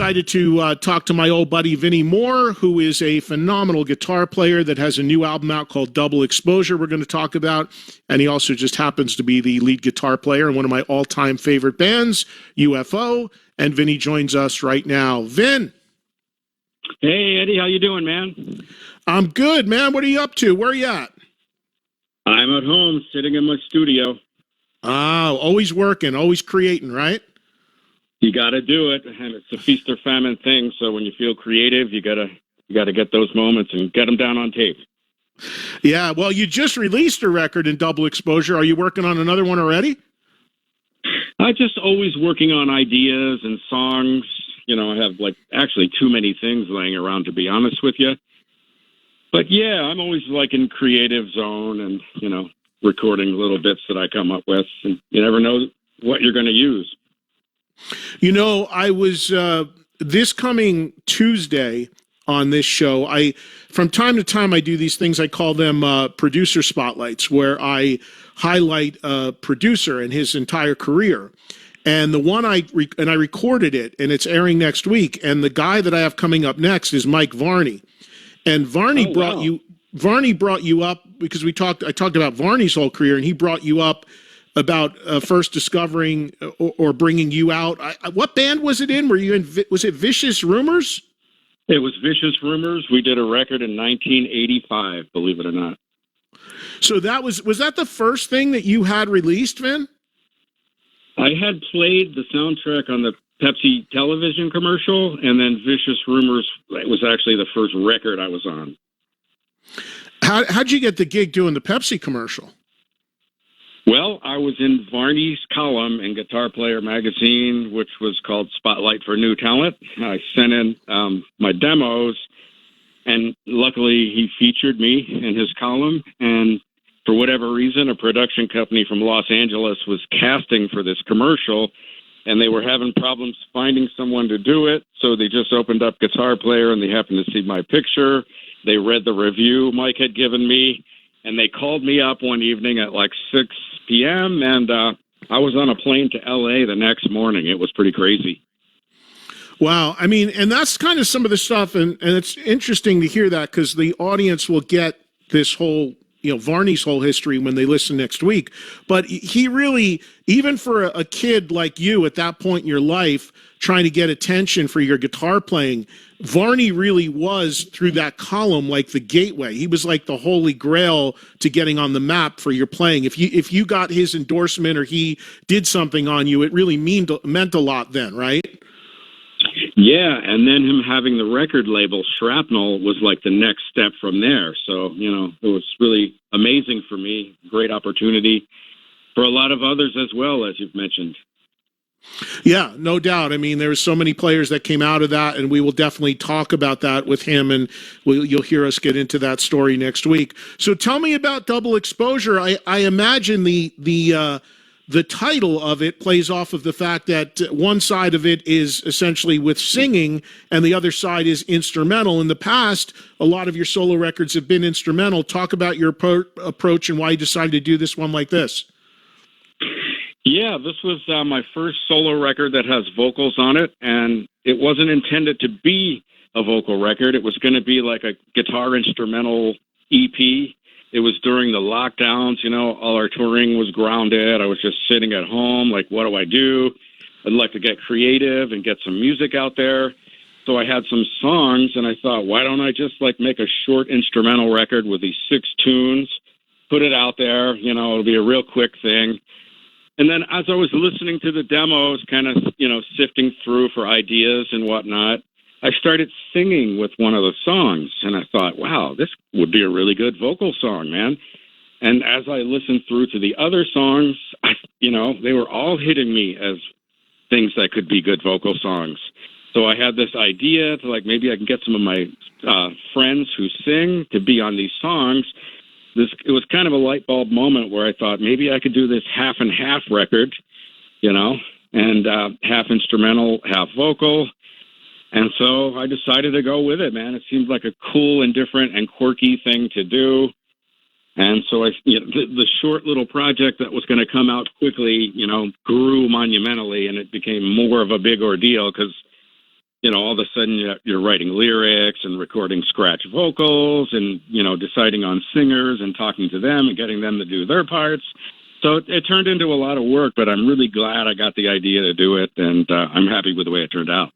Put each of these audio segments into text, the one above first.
excited to talk to my old buddy Vinnie Moore, who is a phenomenal guitar player that has a new album out called Double Exposure we're going to talk about. And he also just happens to be the lead guitar player in one of my all-time favorite bands, UFO. And Vinnie joins us right now. Vin. Hey, Eddie, how you doing, man? I'm good, man. What are you up to? Where are you at? I'm at home, sitting in my studio. Ah, always working, always creating, right? You got to do it, and it's a feast or famine thing. So when you feel creative, you gotta get those moments and get them down on tape. Yeah, well, you just released a record in Double Exposure. Are you working on another one already? I just always working on ideas and songs. You know, I have actually too many things laying around, to be honest with you. But yeah, I'm always in creative zone and, recording little bits that I come up with. And you never know what you're going to use. I was this coming Tuesday on this show. From time to time, I do these things. I call them producer spotlights, where I highlight a producer and his entire career. And the one I recorded it, and it's airing next week. And the guy that I have coming up next is Mike Varney. And Varney brought you up because I talked about Varney's whole career, and he brought you up about first discovering or bringing you out. What band was it in? Were you in? Was it Vicious Rumors? It was Vicious Rumors. We did a record in 1985, believe it or not. So was that the first thing that you had released, Vin? I had played the soundtrack on the Pepsi television commercial, and then Vicious Rumors was actually the first record I was on. How'd you get the gig doing the Pepsi commercial? Well, I was in Varney's column in Guitar Player magazine, which was called Spotlight for New Talent. I sent in my demos, and luckily he featured me in his column. And for whatever reason, a production company from Los Angeles was casting for this commercial, and they were having problems finding someone to do it. So they just opened up Guitar Player, and they happened to see my picture. They read the review Mike had given me, and they called me up one evening at 6 p.m., and I was on a plane to L.A. the next morning. It was pretty crazy. Wow. I mean, and that's kind of some of the stuff, and it's interesting to hear that because the audience will get this whole, Varney's whole history when they listen next week. But he really, even for a kid like you at that point in your life, trying to get attention for your guitar playing, Varney really was, through that column, like the gateway. He was like the holy grail to getting on the map for your playing. If you got his endorsement or he did something on you, it really meant a lot then, right? Yeah, and then him having the record label Shrapnel was the next step from there. So, it was really amazing for me. Great opportunity for a lot of others as well, as you've mentioned. Yeah, no doubt. I mean, there were so many players that came out of that, and we will definitely talk about that with him, and you'll hear us get into that story next week. So tell me about Double Exposure. I imagine the title of it plays off of the fact that one side of it is essentially with singing and the other side is instrumental. In the past, a lot of your solo records have been instrumental. Talk about your approach and why you decided to do this one like this. Yeah, this was my first solo record that has vocals on it, and it wasn't intended to be a vocal record. It was going to be like a guitar instrumental EP. It was during the lockdowns, all our touring was grounded. I was just sitting at home, what do I do? I'd like to get creative and get some music out there. So I had some songs, and I thought, why don't I just make a short instrumental record with these 6 tunes, put it out there, it'll be a real quick thing. And then as I was listening to the demos, kind of, sifting through for ideas and whatnot, I started singing with one of the songs, and I thought, wow, this would be a really good vocal song, man. And as I listened through to the other songs, they were all hitting me as things that could be good vocal songs. So I had this idea to maybe I can get some of my friends who sing to be on these songs. It was kind of a light bulb moment where I thought maybe I could do this half and half record, and half instrumental, half vocal. And so I decided to go with it, man. It seemed like a cool and different and quirky thing to do. And so the short little project that was going to come out quickly, grew monumentally, and it became more of a big ordeal because, all of a sudden you're writing lyrics and recording scratch vocals and, deciding on singers and talking to them and getting them to do their parts. So it turned into a lot of work, but I'm really glad I got the idea to do it, and I'm happy with the way it turned out.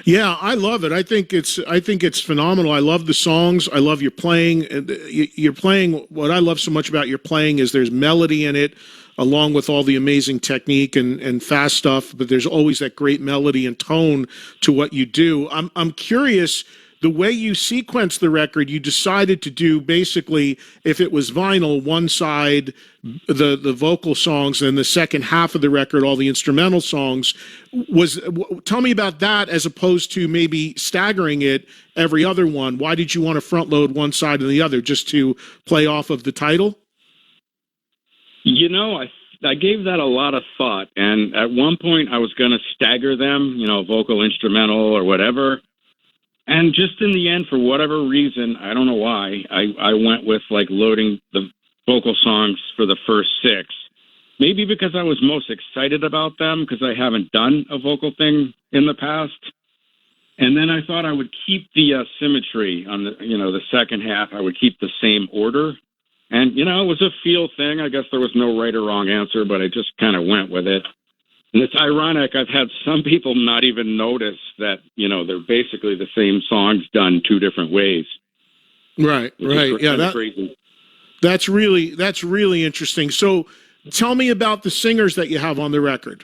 Yeah, I love it. I think it's phenomenal. I love the songs. I love your playing. You're playing. What I love so much about your playing is there's melody in it, along with all the amazing technique and fast stuff. But there's always that great melody and tone to what you do. I'm curious. The way you sequence the record, you decided to do basically, if it was vinyl, one side, the vocal songs, and the second half of the record, all the instrumental songs. Tell me about that as opposed to maybe staggering it every other one. Why did you want to front load one side and the other, just to play off of the title? I gave that a lot of thought, and at one point I was going to stagger them, vocal, instrumental, or whatever. And just in the end, for whatever reason, I don't know why, I went with loading the vocal songs for the first 6. Maybe because I was most excited about them, because I haven't done a vocal thing in the past. And then I thought I would keep the symmetry on the second half. I would keep the same order. And, it was a feel thing. I guess there was no right or wrong answer, but I just kind of went with it. And it's ironic, I've had some people not even notice that, they're basically the same songs done 2 different ways. Right. Yeah, crazy. That's really interesting. So tell me about the singers that you have on the record.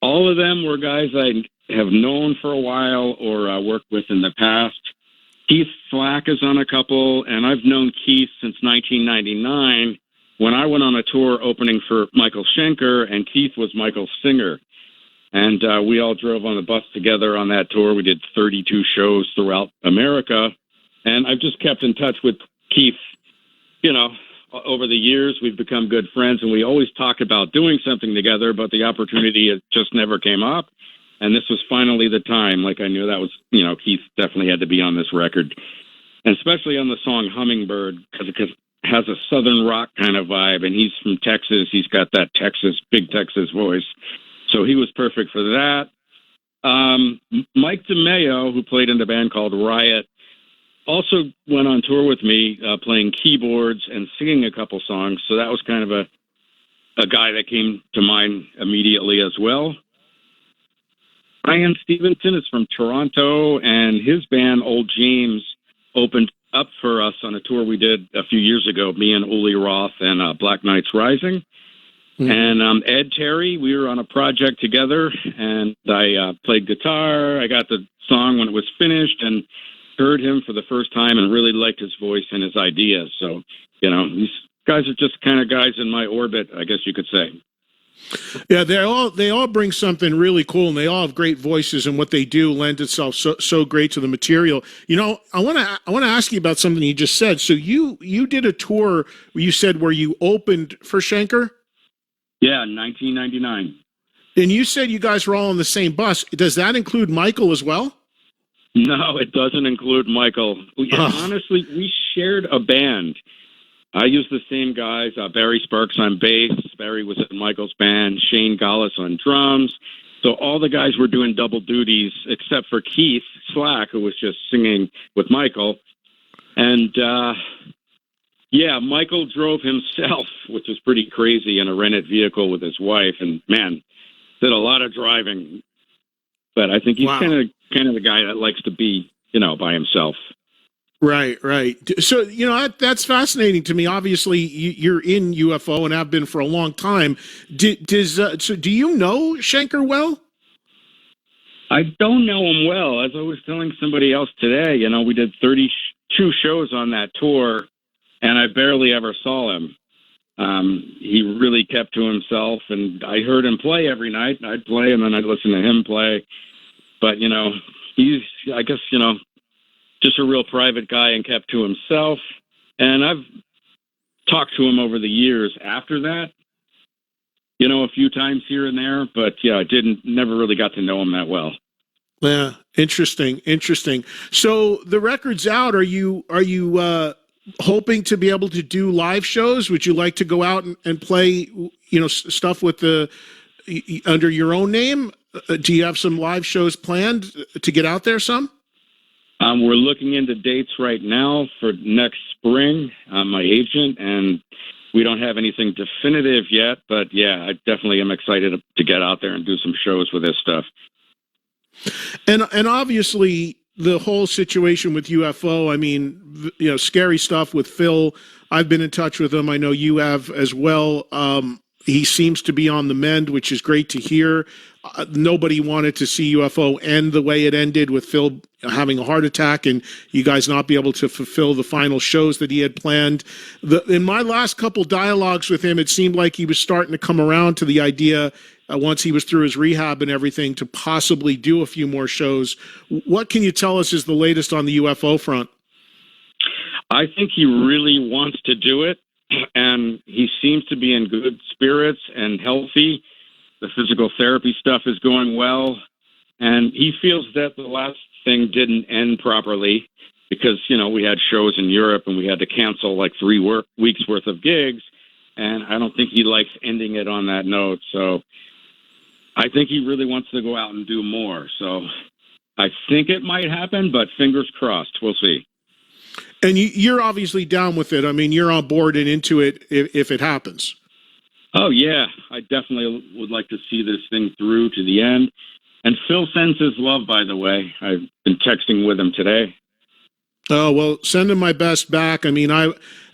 All of them were guys I have known for a while or worked with in the past. Keith Slack is on a couple, and I've known Keith since 1999. When I went on a tour opening for Michael Schenker, and Keith was Michael's singer. And we all drove on the bus together on that tour. We did 32 shows throughout America. And I've just kept in touch with Keith, over the years. We've become good friends, and we always talk about doing something together, but the opportunity just never came up. And this was finally the time. I knew that was, Keith definitely had to be on this record. And especially on the song Hummingbird, because has a southern rock kind of vibe, and he's from Texas. He's got that big Texas voice. So he was perfect for that. Mike DeMeo, who played in the band called Riot, also went on tour with me, playing keyboards and singing a couple songs. So that was kind of a guy that came to mind immediately as well. Brian Stevenson is from Toronto, and his band, Old James, opened up for us on a tour we did a few years ago, me and Uli Roth and Black Knights Rising. Mm-hmm. And Ed Terry, we were on a project together, and I played guitar. I got the song when it was finished and heard him for the first time and really liked his voice and his ideas. So, these guys are just kind of guys in my orbit, I guess you could say. Yeah, they all bring something really cool, and they all have great voices, and what they do lends itself so great to the material. I want to ask you about something you just said. So you did a tour, you said, where you opened for Schenker? Yeah, 1999. And you said you guys were all on the same bus. Does that include Michael as well? No, it doesn't include Michael. Honestly, we shared a band. I used the same guys, Barry Sparks on bass. Barry was in Michael's band, Shane Gallus on drums. So all the guys were doing double duties, except for Keith Slack, who was just singing with Michael. And, Michael drove himself, which was pretty crazy, in a rented vehicle with his wife. And, man, did a lot of driving. But I think he's kind of the guy that likes to be, by himself. Right. So, that's fascinating to me. Obviously, you're in UFO and have been for a long time. So do you know Schenker well? I don't know him well. As I was telling somebody else today, we did 32 shows on that tour, and I barely ever saw him. He really kept to himself, and I heard him play every night. I'd play, and then I'd listen to him play. But, he's, I guess, just a real private guy and kept to himself. And I've talked to him over the years after that, a few times here and there, but I never really got to know him that well. Yeah. Interesting. So the record's out. Are you hoping to be able to do live shows? Would you like to go out and play, stuff with under your own name? Do you have some live shows planned to get out there some? We're looking into dates right now for next spring. I'm my agent, and we don't have anything definitive yet. But yeah, I definitely am excited to get out there and do some shows with this stuff. And obviously the whole situation with UFO, I mean, scary stuff with Phil. I've been in touch with him. I know you have as well. He seems to be on the mend, which is great to hear. Nobody wanted to see UFO end the way it ended, with Phil having a heart attack and you guys not be able to fulfill the final shows that he had planned. In my last couple dialogues with him, it seemed like he was starting to come around to the idea, once he was through his rehab and everything, to possibly do a few more shows. What can you tell us is the latest on the UFO front? I think he really wants to do it, and he seems to be in good spirits and healthy. The physical therapy stuff is going well, and he feels that the last thing didn't end properly because, we had shows in Europe and we had to cancel like 3 weeks worth of gigs, and I don't think he likes ending it on that note. So I think he really wants to go out and do more. So I think it might happen, but fingers crossed. We'll see. And you're obviously down with it. I mean, you're on board and into it if it happens. Oh, yeah. I definitely would like to see this thing through to the end. And Phil sends his love, by the way. I've been texting with him today. Oh, well, send him my best back. I mean,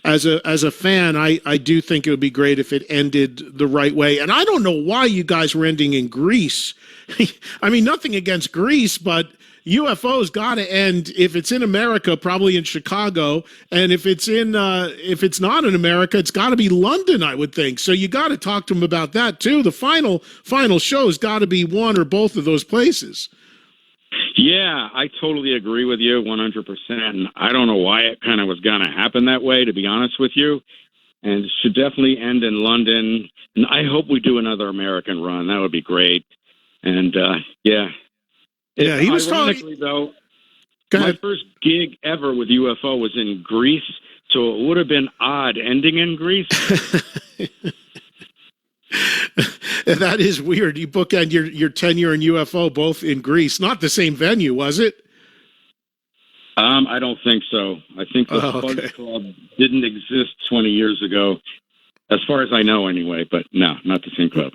as a fan, I do think it would be great if it ended the right way. And I don't know why you guys were ending in Greece. I mean, nothing against Greece, but UFO's got to end, if it's in America, probably in Chicago, and if it's not in America, it's got to be London, I would think. So you got to talk to him about that too. The final show's got to be one or both of those places. Yeah, I totally agree with you 100%. And I don't know why it kind of was going to happen that way, to be honest with you. And it should definitely end in London. And I hope we do another American run. That would be great. And yeah. Yeah, he was ironically, though, my first gig ever with UFO was in Greece, so it would have been odd ending in Greece. That is weird. You bookend your tenure in UFO both in Greece. Not the same venue, was it? I don't think so. I think the Fuzz Club didn't exist 20 years ago, as far as I know anyway, but no, not the same club.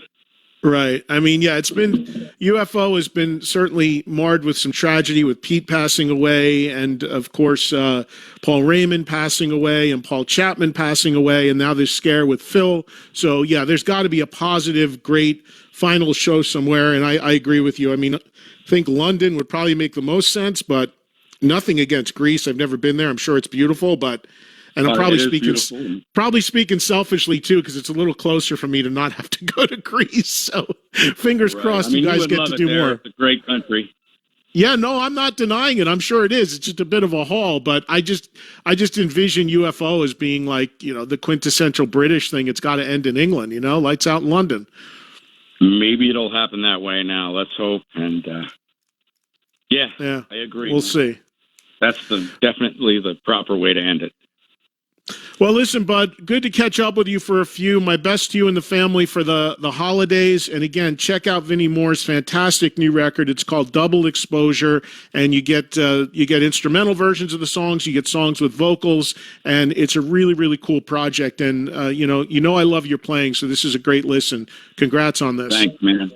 Right. I mean, yeah, UFO has been certainly marred with some tragedy, with Pete passing away, and of course, Paul Raymond passing away, and Paul Chapman passing away, and now this scare with Phil. So yeah, there's got to be a positive, great final show somewhere. And I agree with you. I mean, I think London would probably make the most sense, but nothing against Greece. I've never been there. I'm sure it's beautiful, and I'm probably speaking selfishly too, because it's a little closer for me to not have to go to Greece. So fingers crossed, you guys get to do more. It's a great country. Yeah, no, I'm not denying it. I'm sure it is. It's just a bit of a haul, but I just envision UFO as being like, the quintessential British thing. It's got to end in England, lights out in London. Maybe it'll happen that way now. Let's hope. And yeah, I agree. We'll see. That's definitely the proper way to end it. Well, listen, bud, good to catch up with you for a few. My best to you and the family for the holidays. And again, check out Vinnie Moore's fantastic new record. It's called Double Exposure, and you get instrumental versions of the songs. You get songs with vocals, and it's a really, really cool project. And I love your playing, so this is a great listen. Congrats on this. Thanks, man.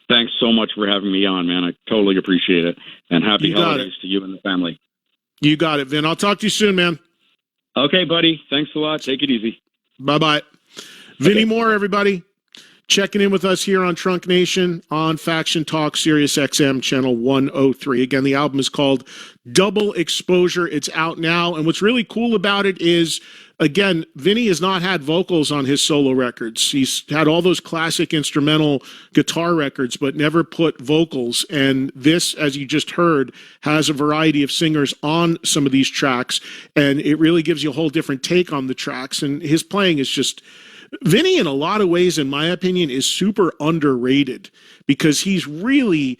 Thanks so much for having me on, man. I totally appreciate it. And happy holidays to you and the family. You got it, Vin. I'll talk to you soon, man. Okay, buddy. Thanks a lot. Take it easy. Bye-bye. Vinnie Moore, everybody. Checking in with us here on Trunk Nation on Faction Talk, Sirius XM, channel 103. Again, the album is called Double Exposure. It's out now. And what's really cool about it is, again, Vinnie has not had vocals on his solo records. He's had all those classic instrumental guitar records, but never put vocals. And this, as you just heard, has a variety of singers on some of these tracks. And it really gives you a whole different take on the tracks. And his playing is just... Vinnie, in a lot of ways, in my opinion, is super underrated because he's really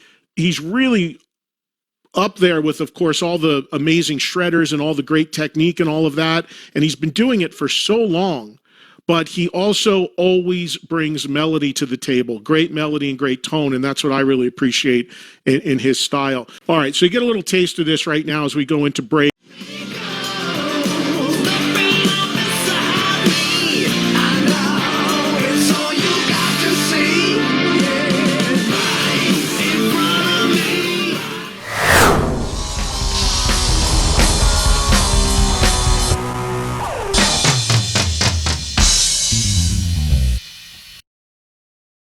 up there with, of course, all the amazing shredders and all the great technique and all of that. And he's been doing it for so long. but he also always brings melody to the table, great melody and great tone, and that's what I really appreciate in his style. All right, so you get a little taste of this right now as we go into break.